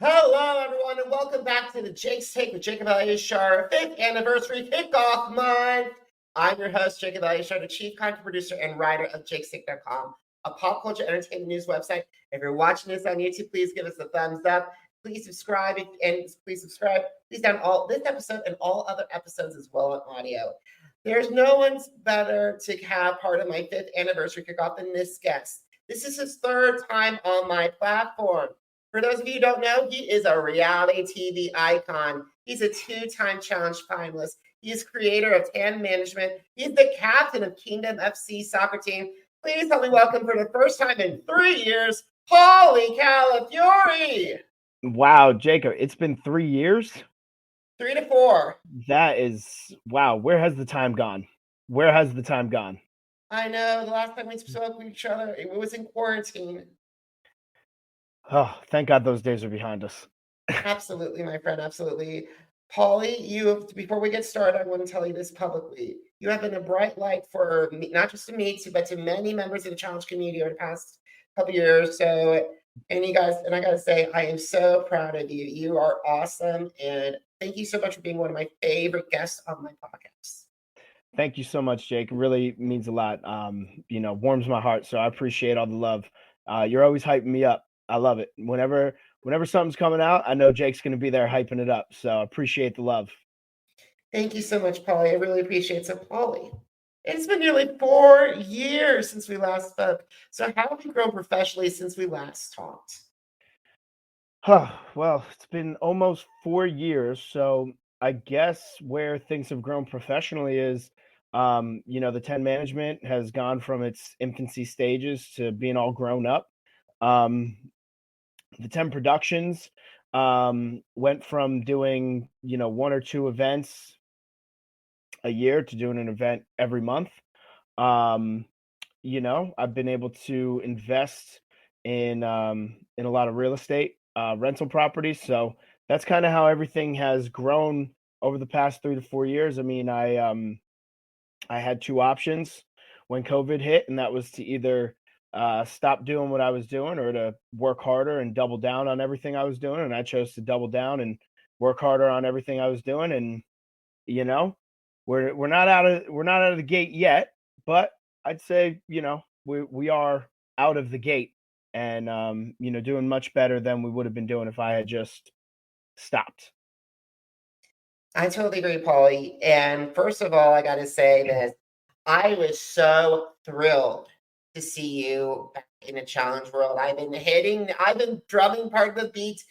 Hello, everyone, and welcome back to the Jake's Take with Jacob Elyachar 5th anniversary kickoff month. I'm your host, Jacob Elyachar, the chief content producer and writer of jakestake.com, a pop culture entertainment news website. If you're watching this on YouTube, please give us a thumbs up. Please subscribe, Please down this episode and all other episodes as well on audio. There's no one's better to have part of my 5th anniversary kickoff than this guest. This is his 3rd time on my platform. For those of you who don't know, he is a reality TV icon. He's a 2-time challenge finalist. He is creator of Tan Mangement. He's the captain of Kingdom FC soccer team. Please help me welcome for the first time in 3 years, Paulie Calafiore. Wow, Jacob, it's been 3 years? 3 to 4. That is, wow, where has the time gone? Where has the time gone? I know, the last time we spoke with each other, it was in quarantine. Oh, thank God those days are behind us. Absolutely, my friend, absolutely. Paulie, before we get started, I want to tell you this publicly. You have been a bright light for me, not just to me, but to many members of the challenge community over the past couple years. So, and I got to say, I am so proud of you. You are awesome. And thank you so much for being one of my favorite guests on my podcast. Thank you so much, Jake. It really means a lot. Warms my heart. So I appreciate all the love. You're always hyping me up. I love it. Whenever something's coming out, I know Jake's going to be there hyping it up. So I appreciate the love. Thank you so much, Paulie. I really appreciate it. So, Paulie, it's been nearly 4 years since we last spoke. So how have you grown professionally since we last talked? Well, it's been almost 4 years. So I guess where things have grown professionally is, the Tan Mangement has gone from its infancy stages to being all grown up. The 10 productions went from doing 1 or 2 events a year to doing an event every month. I've been able to invest in a lot of real estate rental properties, so that's kind of how everything has grown over the past 3 to 4 years. I mean, I had 2 options when COVID hit, and that was to either stop doing what I was doing or to work harder and double down on everything I was doing. And I chose to double down and work harder on everything I was doing. And we're not out of the gate yet, but I'd say we are out of the gate and doing much better than we would have been doing if I had just stopped. I totally agree, Paulie. And first of all, I got to say that I was so thrilled to see you back in the challenge world. I've been drumming the beat.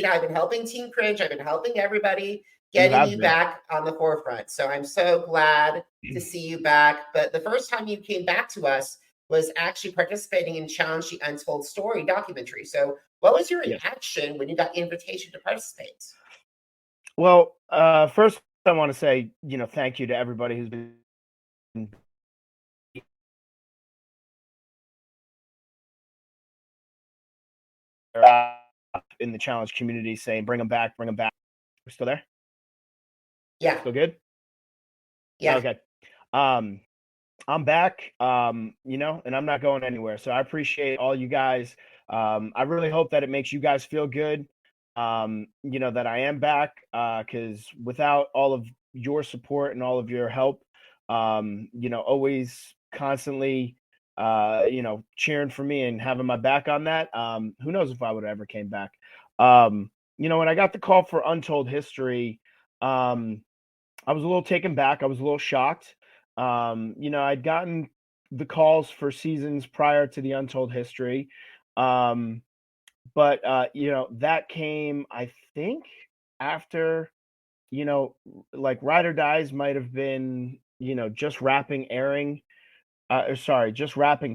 I've been helping Team Cringe. I've been helping everybody getting you back on the forefront. So I'm so glad to see you back. But the first time you came back to us was actually participating in Challenge the Untold Story documentary. So what was your reaction when you got the invitation to participate? Well, first I want to say, thank you to everybody who's been in the challenge community saying, bring them back. We're still there? Yeah. Still good? Yeah. Okay. I'm back, and I'm not going anywhere. So I appreciate all you guys. I really hope that it makes you guys feel good. That I am back, because without all of your support and all of your help, always constantly, cheering for me and having my back on that, who knows if I would have ever came back. When I got the call for Untold History, I was a little taken back. I was a little shocked. I'd gotten the calls for seasons prior to the Untold History. But that came, I think, after, like Ride or Dies might have been, just wrapping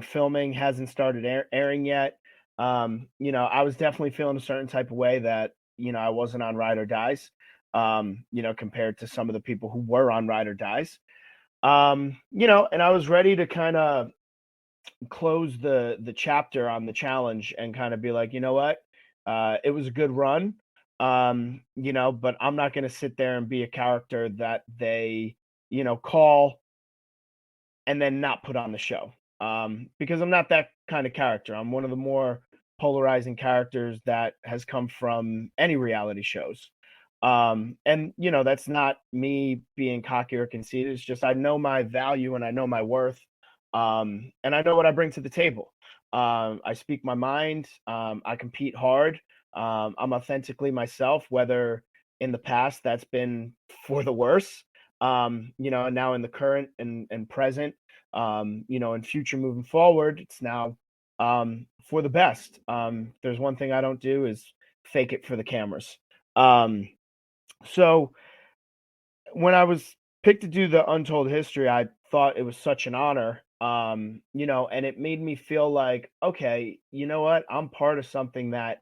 filming, hasn't started airing yet. I was definitely feeling a certain type of way that, I wasn't on Ride or Dies, compared to some of the people who were on Ride or Dies. And I was ready to kind of close the chapter on the challenge and kind of be like, you know what, it was a good run, but I'm not going to sit there and be a character that they call and then not put on the show, because I'm not that kind of character. I'm one of the more polarizing characters that has come from any reality shows. And that's not me being cocky or conceited. It's just I know my value and I know my worth. And I know what I bring to the table. I speak my mind. I compete hard. I'm authentically myself, whether in the past that's been for the worse, and now in the current and present, and future moving forward, it's now for the best. There's one thing I don't do is fake it for the cameras. So when I was picked to do the Untold History, I thought it was such an honor. And it made me feel like, okay, you know what? I'm part of something that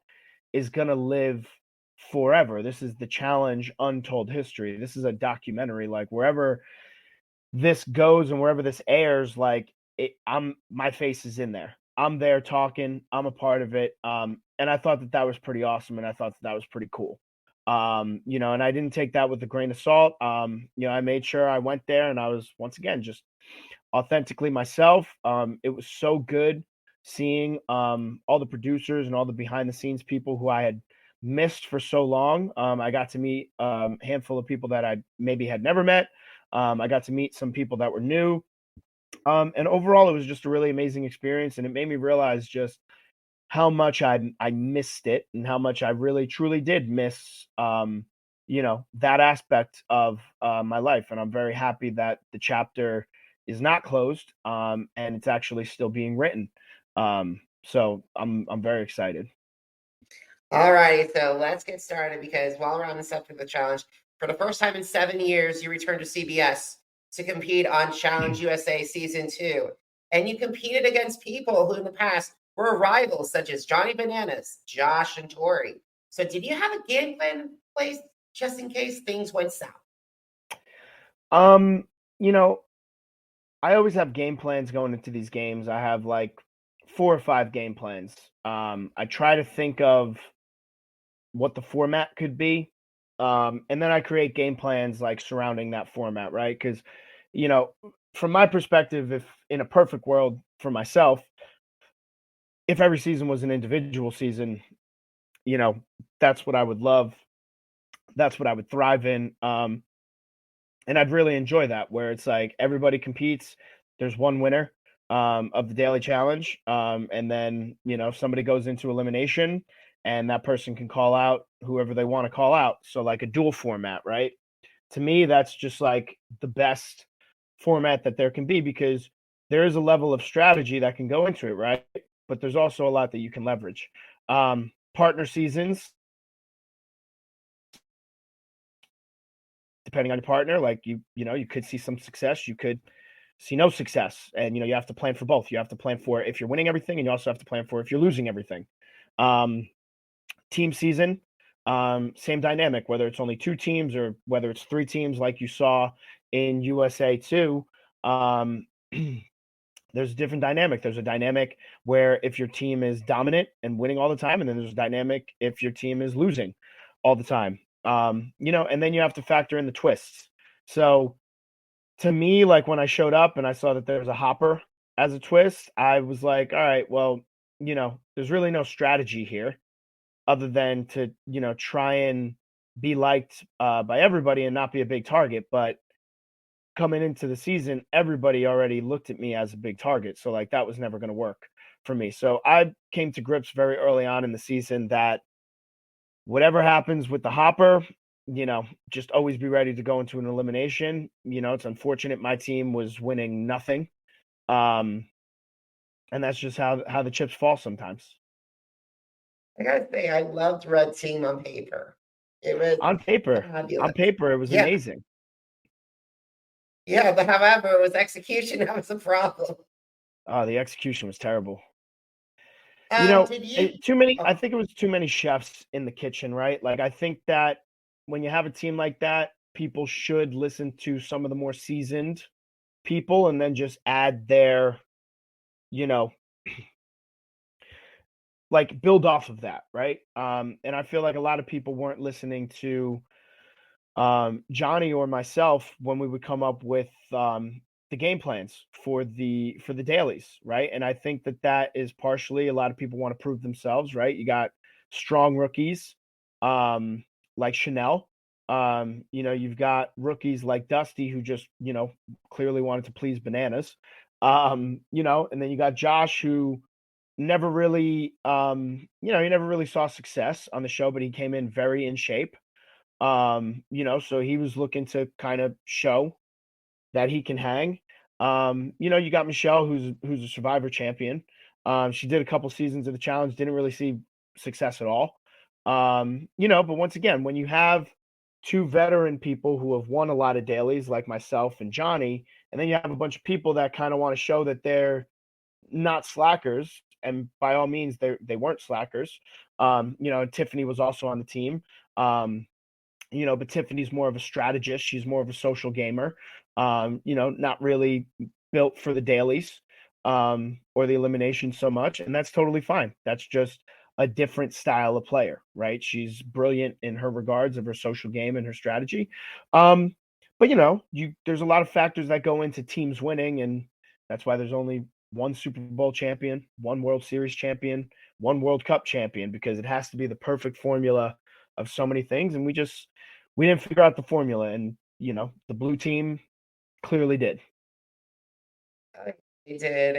is going to live forever. This is the challenge Untold History. This is a documentary. Like wherever this goes and wherever this airs, like my face is in there. I'm there talking. I'm a part of it. And I thought that was pretty awesome, and I thought that was pretty cool. And I didn't take that with a grain of salt. I made sure I went there and I was once again just authentically myself. It was so good seeing all the producers and all the behind the scenes people who I had missed for so long. I got to meet a handful of people that I maybe had never met. I got to meet some people that were new. And overall, it was just a really amazing experience. And it made me realize just how much I missed it and how much I really, truly did miss, that aspect of my life. And I'm very happy that the chapter is not closed, and it's actually still being written. So I'm very excited. All right, so let's get started, because while we're on the subject of the challenge, for the first time in 7 years, you returned to CBS to compete on Challenge USA Season 2. And you competed against people who in the past were rivals, such as Johnny Bananas, Josh, and Tori. So did you have a game plan in place just in case things went south? I always have game plans going into these games. I have like 4 or 5 game plans. I try to think of what the format could be. And then I create game plans like surrounding that format, right? Because, from my perspective, if in a perfect world for myself, if every season was an individual season, that's what I would love. That's what I would thrive in. And I'd really enjoy that, where it's like everybody competes. There's one winner of the daily challenge. And then, somebody goes into elimination and that person can call out whoever they want to call out. So like a dual format, right? To me, that's just like the best format that there can be, because there is a level of strategy that can go into it, right? But there's also a lot that you can leverage. Partner seasons, depending on your partner, like you could see some success, you could see no success, and you have to plan for both. You have to plan for if you're winning everything, and you also have to plan for if you're losing everything. Team season, same dynamic, whether it's only 2 teams or whether it's 3 teams like you saw in USA 2. There's a different dynamic. There's a dynamic where if your team is dominant and winning all the time, and then there's a dynamic if your team is losing all the time. And then you have to factor in the twists. So to me, like when I showed up and I saw that there was a hopper as a twist, I was like, all right, well, there's really no strategy here other than to, try and be liked by everybody and not be a big target. But coming into the season, everybody already looked at me as a big target. So like that was never going to work for me. So I came to grips very early on in the season that whatever happens with the hopper, just always be ready to go into an elimination. It's unfortunate my team was winning nothing. And that's just how the chips fall sometimes. I gotta say, I loved Red Team on paper. It was on paper. fabulous. On paper, it was amazing. Yeah, but however, it was execution that was the problem. Oh, the execution was terrible. Did too many. I think it was too many chefs in the kitchen, right? Like I think that when you have a team like that, people should listen to some of the more seasoned people and then just add their, like build off of that, right? And I feel like a lot of people weren't listening to Johnny or myself when we would come up with the game plans for the dailies, right? And I think that is partially a lot of people want to prove themselves, right? You got strong rookies, like Chanel. You've got rookies like Dusty who just, clearly wanted to please bananas. And then you got Josh who never really, he never really saw success on the show, but he came in very in shape. So he was looking to kind of show that he can hang. You got Michelle, who's a Survivor champion. She did a couple seasons of the challenge, didn't really see success at all. But once again, when you have two veteran people who have won a lot of dailies, like myself and Johnny, and then you have a bunch of people that kind of want to show that they're not slackers, and by all means, they weren't slackers. Tiffany was also on the team. But Tiffany's more of a strategist. She's more of a social gamer. Not really built for the dailies or the elimination so much, and that's totally fine. That's just a different style of player, right? She's brilliant in her regards of her social game and her strategy. But there's a lot of factors that go into teams winning, and that's why there's only one Super Bowl champion, one World Series champion, one World Cup champion, because it has to be the perfect formula of so many things, and we didn't figure out the formula, and the blue team clearly did. They did.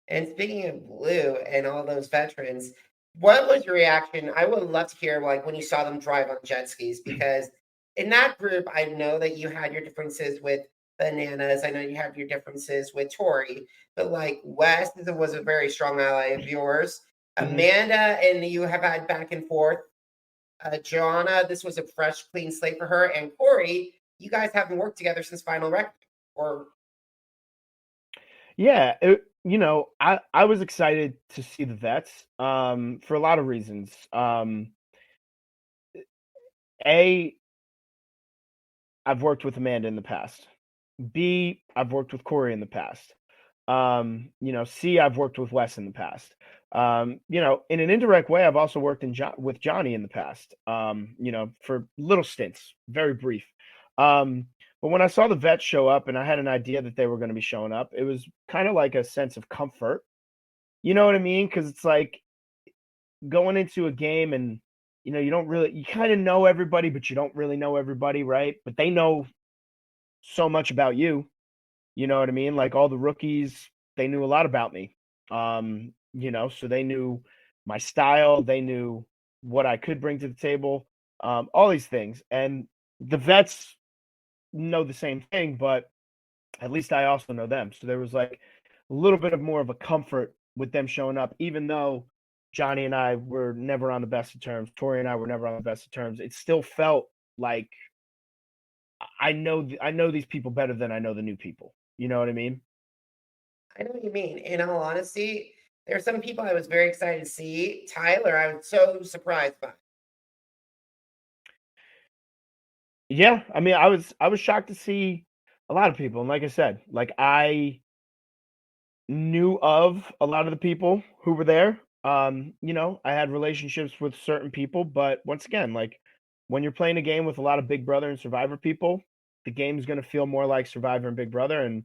And speaking of blue and all those veterans, what was your reaction? I would love to hear like when you saw them drive on jet skis, because in that group, I know that you had your differences with Bananas. I know you have your differences with Tori, but like Wes was a very strong ally of yours. Mhm. Amanda and you have had back and forth. Joanna, this was a fresh, clean slate for her. And Corey, you guys haven't worked together since Final Record. Or Yeah, I was excited to see the vets for a lot of reasons. A, I've worked with Amanda in the past. B, I've worked with Corey in the past. C, I've worked with Wes in the past. In an indirect way, I've also worked with Johnny in the past. For little stints, very brief. But when I saw the vets show up and I had an idea that they were going to be showing up, it was kind of like a sense of comfort. You know what I mean? Because it's like going into a game and you kind of know everybody, but you don't really know everybody, right? But they know so much about you. You know what I mean? Like all the rookies, they knew a lot about me. So they knew my style, they knew what I could bring to the table, all these things. And the vets know the same thing, but at least I also know them. So there was like a little bit of more of a comfort with them showing up, even though Johnny and I were never on the best of terms. Tori and I were never on the best of terms. It still felt like I know these people better than I know the new people. You know what I mean? I know what you mean. In all honesty, there are some people I was very excited to see. Tyler, I was so surprised by. Yeah, I mean, I was shocked to see a lot of people, and like I said, like I knew of a lot of the people who were there. I had relationships with certain people, but once again, like when you're playing a game with a lot of Big Brother and Survivor people, the game's going to feel more like Survivor and Big Brother, and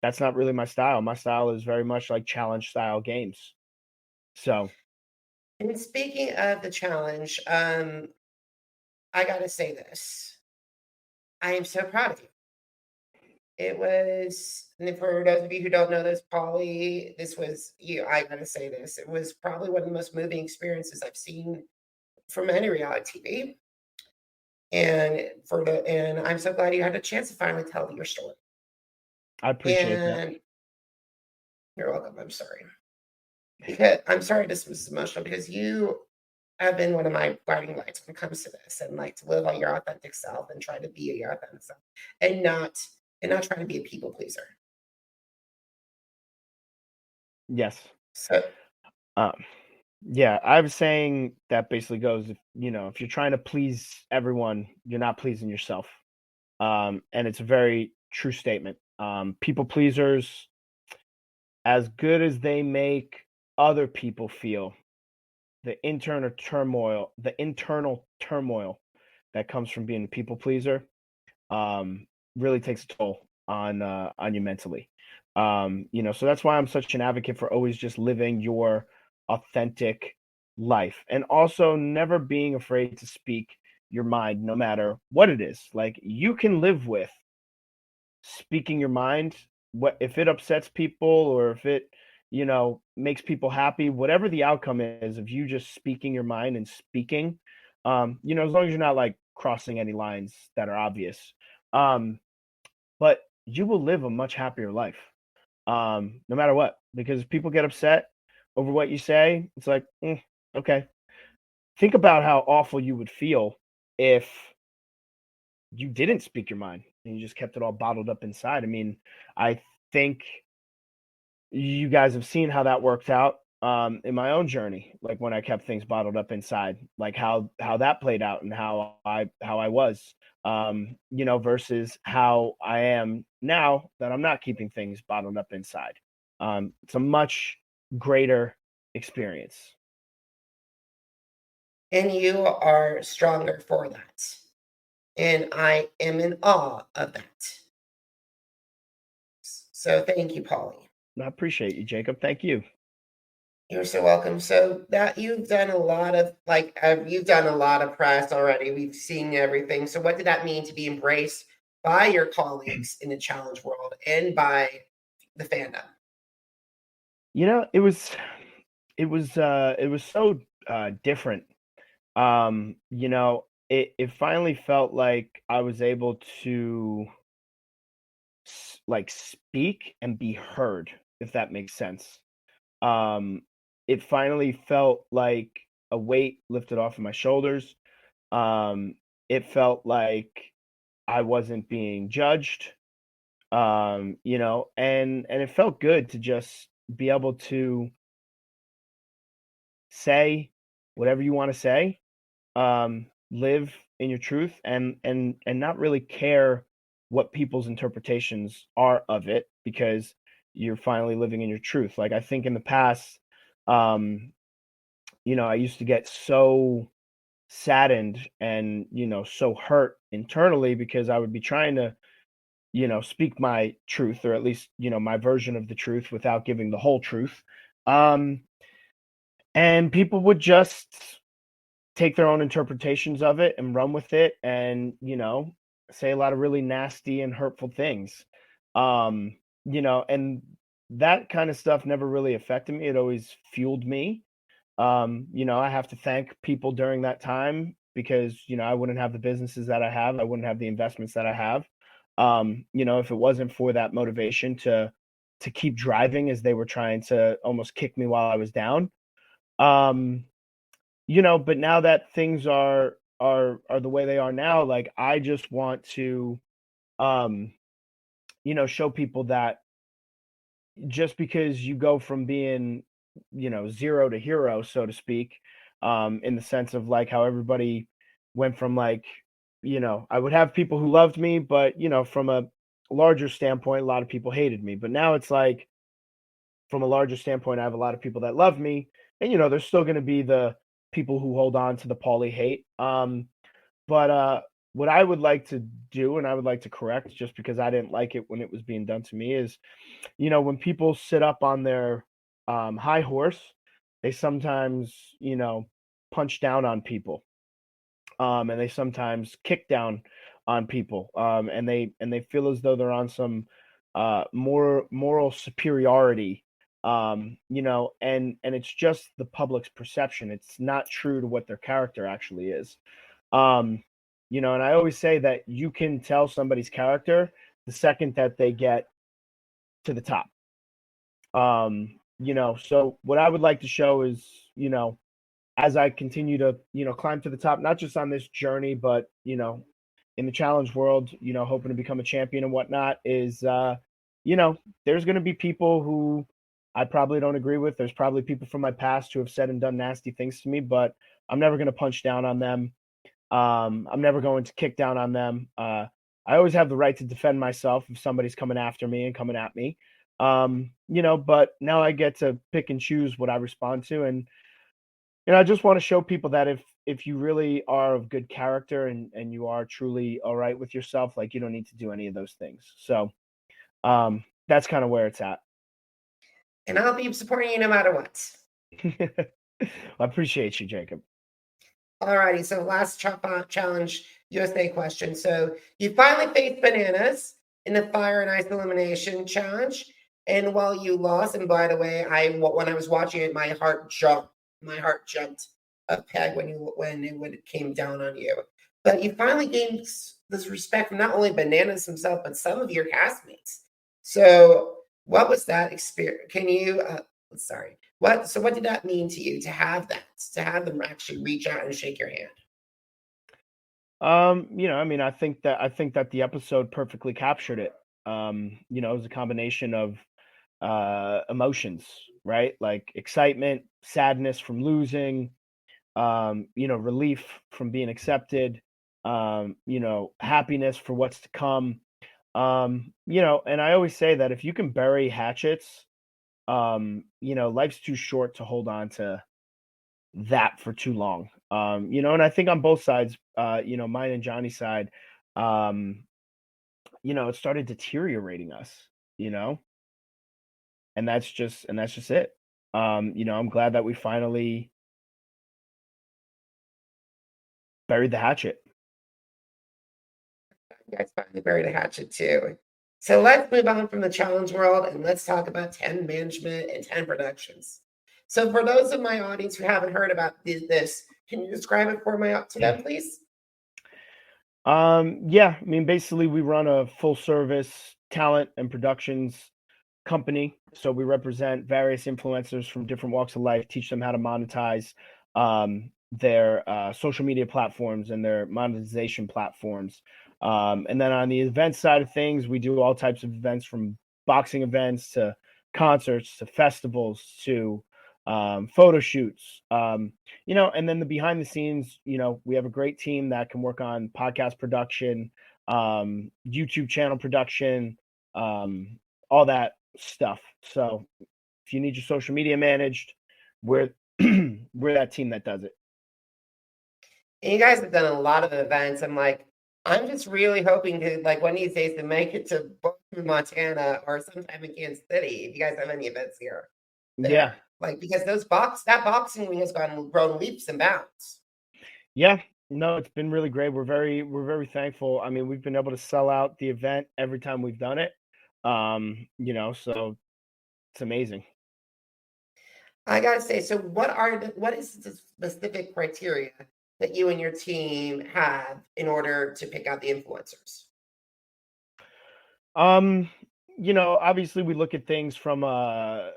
that's not really my style. My style is very much like challenge style games. So, And speaking of the challenge, I gotta say this. I am so proud of you. It was, and for those of you who don't know this, Polly, this was you. I gotta say this. It was probably one of the most moving experiences I've seen from any reality TV. And I'm so glad you had a chance to finally tell your story. I appreciate that. And you're welcome. I'm sorry. Because I'm sorry this was emotional, because you have been one of my guiding lights when it comes to this, and like to live on your authentic self and try to be your authentic self, and not try to be a people pleaser. Yes. So Um, yeah, I was saying that basically goes if you're trying to please everyone, you're not pleasing yourself. And it's a very true statement. People pleasers, as good as they make other people feel, the internal turmoil that comes from being a people pleaser, really takes a toll on you mentally. So that's why I'm such an advocate for always just living your authentic life, and also never being afraid to speak your mind no matter what it is. Like, you can live with speaking your mind. What if it upsets people, or if it makes people happy, whatever the outcome is of you just speaking your mind and speaking, as long as you're not like crossing any lines that are obvious, um but you will live a much happier life, no matter what, because if people get upset over what you say, it's like, okay, think about how awful you would feel if you didn't speak your mind and you just kept it all bottled up inside. I mean, I think you guys have seen how that worked out, in my own journey, like when I kept things bottled up inside, like how that played out, and how I was, versus how I am now that I'm not keeping things bottled up inside. It's a much greater experience. And you are stronger for that. And I am in awe of that. So thank you, Paulie. I appreciate you, Jacob. Thank you. You're so welcome. So that you've done a lot of you've done a lot of press already. We've seen everything. So what did that mean to be embraced by your colleagues in the challenge world and by the fandom? It was so different. It finally felt like I was able to like speak and be heard, if that makes sense. It finally felt like a weight lifted off of my shoulders. It felt like I wasn't being judged. And it felt good to just be able to say whatever you want to say, live in your truth, and not really care what people's interpretations are of it, because you're finally living in your truth. Like, I think in the past, I used to get so saddened and so hurt internally because I would be trying to speak my truth, or at least my version of the truth, without giving the whole truth. And people would just take their own interpretations of it and run with it, and say a lot of really nasty and hurtful things. And that kind of stuff never really affected me. It always fueled me. I have to thank people during that time, because I wouldn't have the businesses that I have, I wouldn't have the investments that I have, if it wasn't for that motivation to keep driving, as they were trying to almost kick me while I was down. But now that things are the way they are now, like, I just want to show people that just because you go from being zero to hero, so to speak, in the sense of like how everybody went from like, I would have people who loved me, but from a larger standpoint, a lot of people hated me. But now it's like, from a larger standpoint, I have a lot of people that love me, and there's still going to be the people who hold on to the Paulie hate. But what I would like to do, and I would like to correct, just because I didn't like it when it was being done to me, is when people sit up on their high horse, they sometimes punch down on people, and they sometimes kick down on people, and they feel as though they're on some more moral superiority, and it's just the public's perception. It's not true to what their character actually is. And I always say that you can tell somebody's character the second that they get to the top. So what I would like to show is, as I continue to, climb to the top, not just on this journey, but, in the challenge world, hoping to become a champion and whatnot, is, there's going to be people who I probably don't agree with. There's probably people from my past who have said and done nasty things to me, but I'm never going to punch down on them. I'm never going to kick down on them. I always have the right to defend myself if somebody's coming after me and coming at me. But now I get to pick and choose what I respond to. And, I just want to show people that if you really are of good character, and you are truly all right with yourself, like, you don't need to do any of those things. So, That's kind of where it's at. And I'll be supporting you no matter what. I appreciate you, Jacob. Alrighty, so last challenge USA question. So you finally faced bananas in the fire and ice elimination challenge, and while you lost, and by the way, when I was watching it, my heart jumped. My heart jumped a peg when it came down on you. But you finally gained this respect from not only bananas himself, but some of your castmates. So what was that experience? Can you? Sorry. What did that mean to you to have them actually reach out and shake your hand? I mean, I think that the episode perfectly captured it. It was a combination of emotions, right? Like excitement, sadness from losing, relief from being accepted, happiness for what's to come. And I always say that if you can bury hatchets, life's too short to hold on to that for too long. And I think on both sides, mine and Johnny's side, it started deteriorating us, you know, and that's just it. I'm glad that we finally buried the hatchet. You guys finally buried a hatchet too. So let's move on from the challenge world and let's talk about 10 management and 10 productions. So for those of my audience who haven't heard about this, can you describe it to them, please? Yeah, I mean, basically, we run a full service talent and productions company. So we represent various influencers from different walks of life, teach them how to monetize their social media platforms and their monetization platforms. And then on the event side of things, we do all types of events from boxing events to concerts to festivals to photo shoots. And then the behind the scenes, we have a great team that can work on podcast production, YouTube channel production, all that stuff. So if you need your social media managed, we're we're that team that does it. And you guys have done a lot of events. I'm just really hoping to, like, one of these days to make it to Montana or sometime in Kansas City. If you guys have any events here, Yeah. like, because that boxing ring has grown leaps and bounds. Yeah. No, it's been really great. We're very thankful. I mean, we've been able to sell out the event every time we've done it. So it's amazing. I gotta say, so what is the specific criteria that you and your team have in order to pick out the influencers? Obviously we look at things from a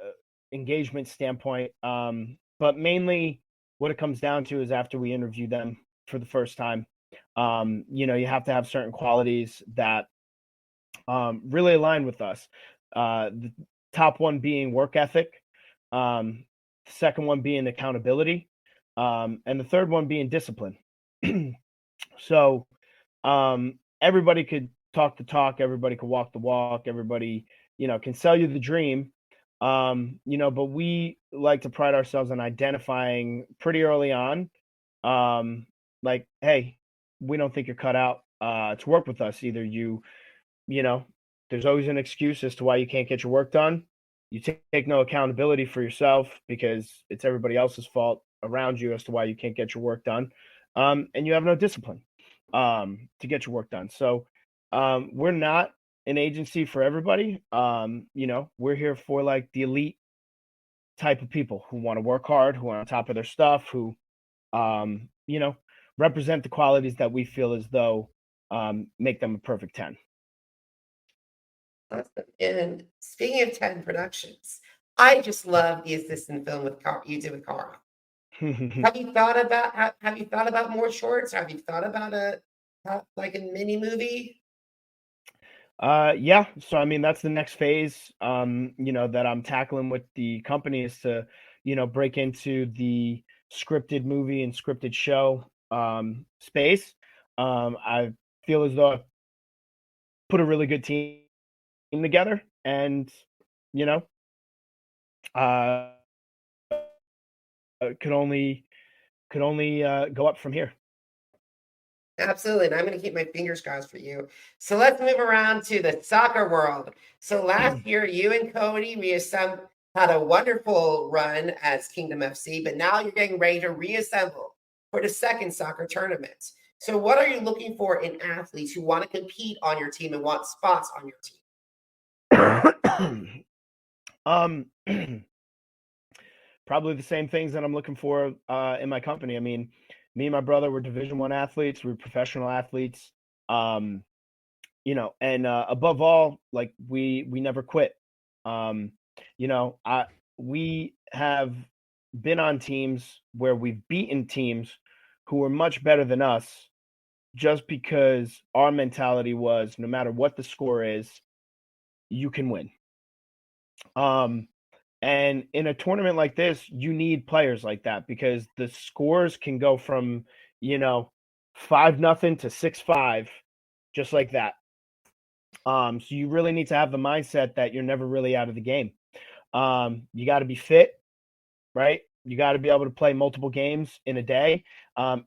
engagement standpoint. But mainly what it comes down to is after we interview them for the first time, you have to have certain qualities that really align with us. The top one being work ethic, the second one being accountability, and the third one being discipline. So everybody could talk the talk, everybody could walk the walk, everybody, can sell you the dream. But we like to pride ourselves on identifying pretty early on, like, hey, we don't think you're cut out to work with us. Either you know, there's always an excuse as to why you can't get your work done. You take no accountability for yourself because it's everybody else's fault around you as to why you can't get your work done. And you have no discipline to get your work done. So we're not an agency for everybody. We're here for like the elite type of people who want to work hard, who are on top of their stuff, who represent the qualities that we feel as though make them a perfect 10. Awesome. And speaking of 10 productions, I just love the assistant film you did with Cara. Have you thought about more shorts? Have you thought about like a mini movie? Yeah. So I mean, that's the next phase, that I'm tackling with the company is to, break into the scripted movie and scripted show space. I feel as though I've put a really good team together, and you know, uh, could only go up from here. Absolutely. And I'm going to keep my fingers crossed for you. So let's move around to the soccer world. So last year, you and Cody reassembled, had a wonderful run as Kingdom FC, but now you're getting ready to reassemble for the second soccer tournament. So what are you looking for in athletes who want to compete on your team and want spots on your team? Probably the same things that I'm looking for in my company. I mean, me and my brother were Division I athletes. We were professional athletes. You know, and above all, like we never quit. You know, we have been on teams where we've beaten teams who were much better than us just because our mentality was no matter what the score is, you can win. And in a tournament like this, you need players like that because the scores can go from, you know, 5-0 to 6-5, just like that. So you really need to have the mindset that you're never really out of the game. You got to be fit, right? You got to be able to play multiple games in a day,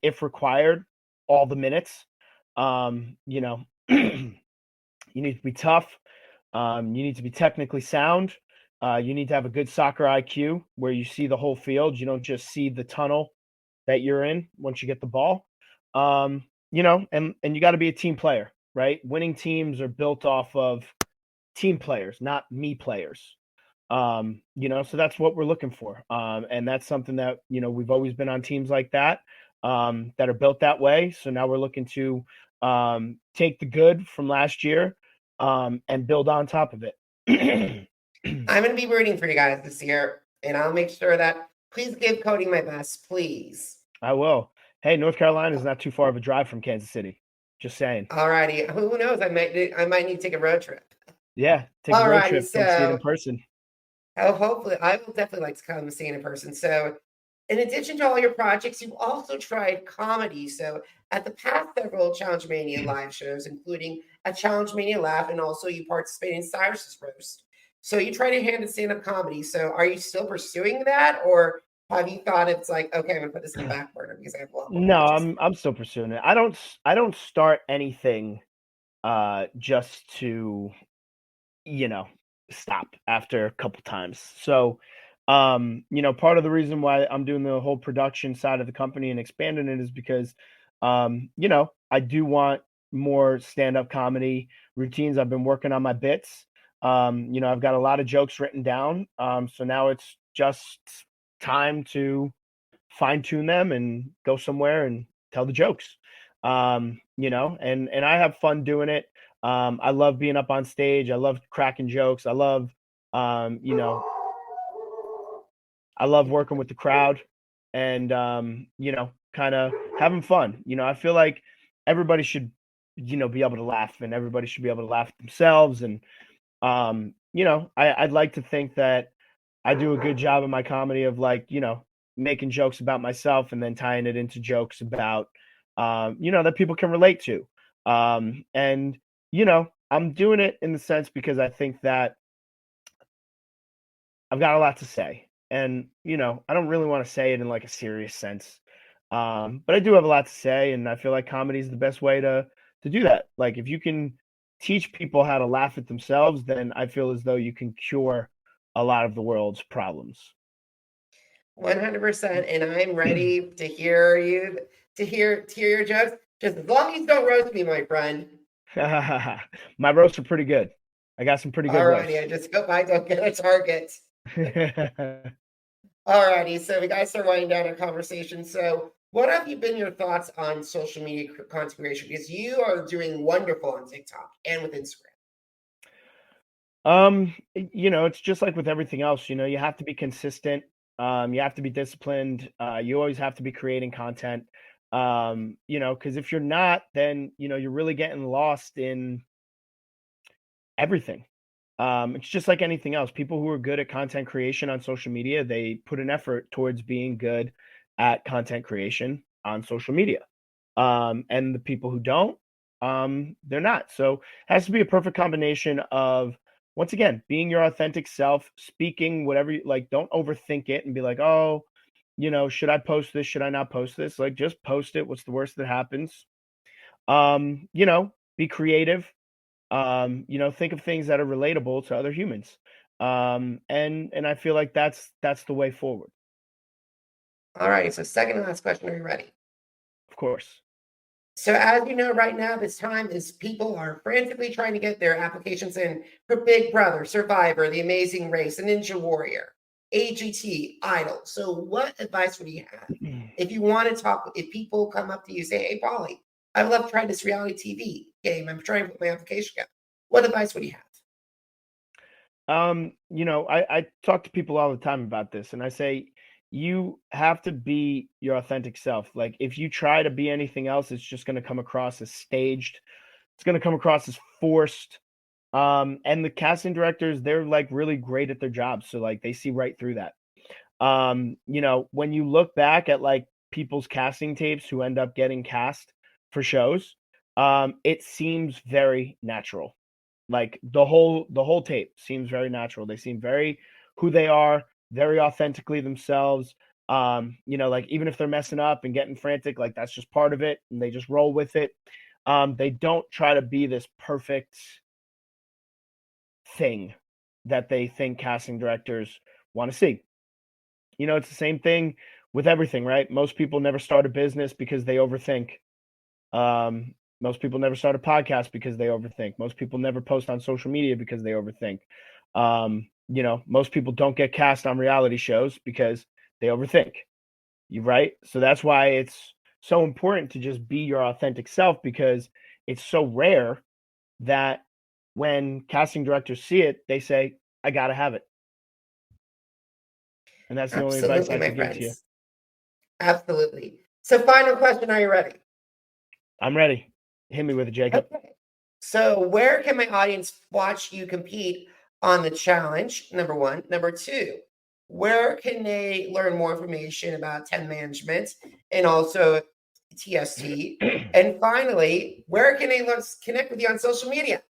if required, all the minutes. You know, you need to be tough. You need to be technically sound. You need to have a good soccer IQ where you see the whole field. You don't just see the tunnel that you're in once you get the ball. You know, and you got to be a team player, right? Winning teams are built off of team players, not me players. You know, so that's what we're looking for. And that's something that, you know, we've always been on teams like that, that are built that way. So now we're looking to take the good from last year and build on top of it. I'm going to be rooting for you guys this year, and I'll make sure that please give Cody my best, please. I will. Hey, North Carolina is not too far of a drive from Kansas City. Just saying. Alrighty, who knows? I might need to take a road trip. Yeah, take a road trip, come see it in person. Oh, hopefully, I will definitely like to come and see it in person. So, in addition to all your projects, you've also tried comedy. So, at the past several Challenge Mania live shows, including a Challenge Mania Laugh, and also you participate in Cyrus's roast. So, you try to hand in stand-up comedy. So, are you still pursuing that, or have you thought it's like, okay, I'm gonna put this in the back burner because I have a lot more No, projects? I'm still pursuing it. I don't start anything just to, you know, stop after a couple times. So, you know, part of the reason why I'm doing the whole production side of the company and expanding it is because, you know, I do want more stand-up comedy routines. I've been working on my bits. You know, I've got a lot of jokes written down. So now it's just time to fine tune them and go somewhere and tell the jokes. You know, and I have fun doing it. I love being up on stage. I love cracking jokes. I love, you know, I love working with the crowd and, you know, kind of having fun. You know, I feel like everybody should, you know, be able to laugh and everybody should be able to laugh at themselves. And, you know, I'd like to think that I do a good job of my comedy of like, you know, making jokes about myself and then tying it into jokes about, you know, that people can relate to. And, you know, I'm doing it in the sense because I think that I've got a lot to say. And, you know, I don't really want to say it in like a serious sense. But I do have a lot to say, and I feel like comedy is the best way to do that. Like if you can teach people how to laugh at themselves, then I feel as though you can cure a lot of the world's problems. 100%, and I'm ready to hear you to hear your jokes. Just as long as you don't roast me, my friend. My roasts are pretty good. I got some pretty good Alrighty, I roasts. just hope I don't get a target. Alrighty, so we gotta start winding down our conversation. So, what have you been your thoughts on social media content creation? Because you are doing wonderful on TikTok and with Instagram. You know, it's just like with everything else, you know, you have to be consistent. You have to be disciplined. You always have to be creating content. You know, because if you're not, then you know, you're really getting lost in everything. It's just like anything else. People who are good at content creation on social media, they put an effort towards being good at content creation on social media. And the people who don't, they're not. So it has to be a perfect combination of, once again, being your authentic self, speaking whatever you like. Don't overthink it and be like, oh, you know, should I post this? Should I not post this? Like, just post it. What's the worst that happens? Be creative. Think of things that are relatable to other humans. And I feel like that's the way forward. All right. So second and last question. Are you ready? Of course. So as you know, right now, this time is people are frantically trying to get their applications in for Big Brother, Survivor, The Amazing Race, and Ninja Warrior, AGT, Idol. So what advice would you have if you want to talk, if people come up to you, say, hey, Paulie, I love trying this reality TV game. I'm trying to put my application out. What advice would you have? I talk to people all the time about this, and I say you have to be your authentic self. Like if you try to be anything else, it's just going to come across as staged. It's going to come across as forced. And the casting directors, they're like really great at their jobs, so like they see right through that. When you look back at like people's casting tapes who end up getting cast for shows, it seems very natural. Like the whole tape seems very natural. They seem very who they are, very authentically themselves. Like even if they're messing up and getting frantic, like that's just part of it, and they just roll with it. They don't try to be this perfect thing that they think casting directors want to see. It's the same thing with everything, right? Most people never start a business because they overthink. Most people never start a podcast because they overthink. Most people never post on social media because they overthink. Most people don't get cast on reality shows because they overthink. You're right. So that's why it's so important to just be your authentic self, because it's so rare that when casting directors see it, they say, I got to have it. And that's the only advice I can give to you. Absolutely. So final question. Are you ready? I'm ready. Hit me with it, Jacob. Okay. So where can my audience watch you compete on the challenge? Number one. Number two, where can they learn more information about 10 Mangement and also TST? And finally, where can they connect with you on social media?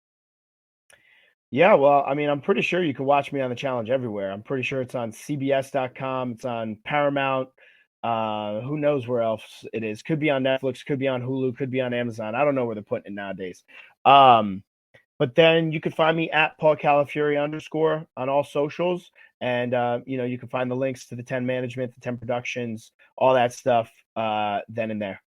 Yeah, well, I mean, I'm pretty sure you can watch me on the challenge everywhere. I'm pretty sure it's on CBS.com. It's on Paramount. Who knows where else it is? Could be on Netflix, could be on Hulu, could be on Amazon. I don't know where they're putting it nowadays. But then you can find me at Paulie Calafiore _ on all socials. And, you can find the links to the 10 Mangement, the 10 productions, all that stuff then and there.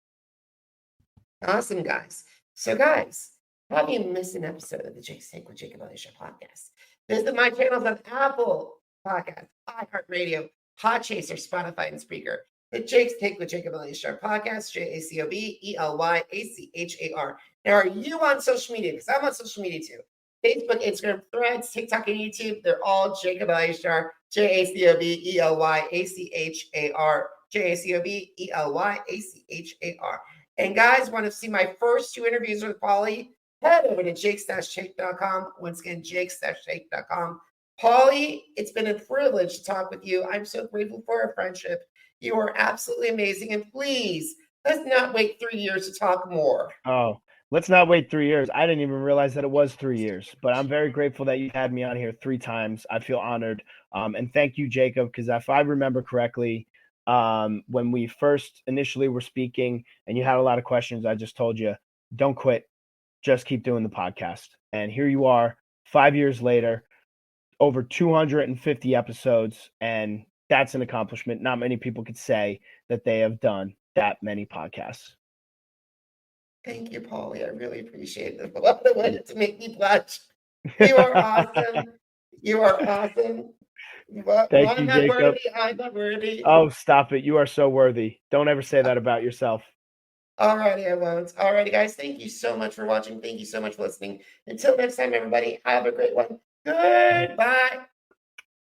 Awesome, guys. So, guys, have you missed an episode of the Jake's Take with Jacob Elyachar Podcast? Visit my channels on Apple Podcast, iHeartRadio, Podchaser, Spotify, and Spreaker. The Jake's Take with Jacob Elyachar Podcast, JACOB ELYACHAR. Now, are you on social media? Because I'm on social media too. Facebook, Instagram, Threads, TikTok, and YouTube. They're all Jacob Elyachar, JACOB ELYACHAR, JACOB ELYACHAR. And guys, want to see my first 2 interviews with Paulie? Head over to jakes-shake.com. Once again, jakes-shake.com. Paulie, it's been a privilege to talk with you. I'm so grateful for our friendship. You are absolutely amazing. And please, let's not wait 3 years to talk more. Oh, let's not wait 3 years. I didn't even realize that it was 3 years, but I'm very grateful that you had me on here 3 times. I feel honored. And thank you, Jacob, because if I remember correctly, when we first initially were speaking and you had a lot of questions, I just told you, don't quit, just keep doing the podcast. And here you are 5 years later, over 250 episodes. And that's an accomplishment. Not many people could say that they have done that many podcasts. Thank you, Paulie. I really appreciate it. A lot of way to make me blush. You are awesome. You are awesome. Thank you, Jacob. I'm not worthy. Oh, stop it. You are so worthy. Don't ever say that about yourself. Alrighty, I won't. Alrighty, guys. Thank you so much for watching. Thank you so much for listening. Until next time, everybody, have a great one. Goodbye.